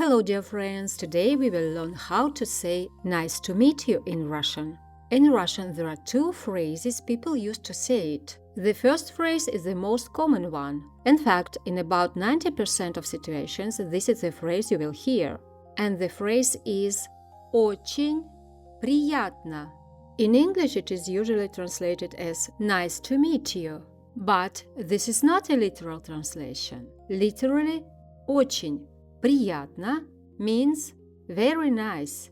Hello dear friends, today we will learn how to say nice to meet you in Russian. In Russian there are two phrases people use to say it. The first phrase is the most common one. In fact, in about 90% of situations this is the phrase you will hear. And the phrase is очень приятно. In English it is usually translated as nice to meet you. But this is not a literal translation. Literally, очень приятно means very nice.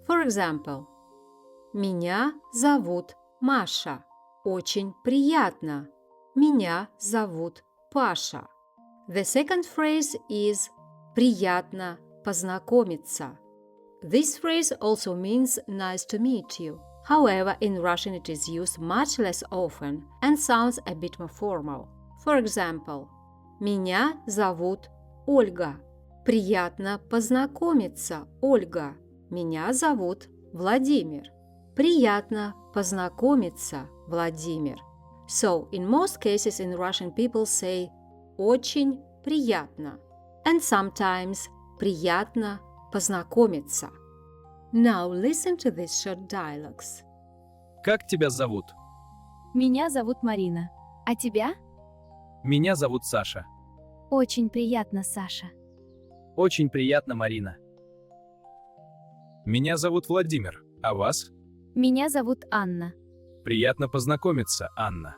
For example, меня зовут Маша. Очень приятно. Меня зовут Паша. The second phrase is приятно познакомиться. This phrase also means nice to meet you. However, in Russian it is used much less often and sounds a bit more formal. For example, меня зовут Ольга. Приятно познакомиться, Ольга. Меня зовут Владимир. Приятно познакомиться, Владимир. So, in most cases in Russian people say очень приятно and sometimes приятно познакомиться. Now listen to these short dialogues. Как тебя зовут? Меня зовут Марина. А тебя? Меня зовут Саша. Очень приятно, Саша. Очень приятно, Марина. Меня зовут Владимир. А вас? Меня зовут Анна. Приятно познакомиться, Анна.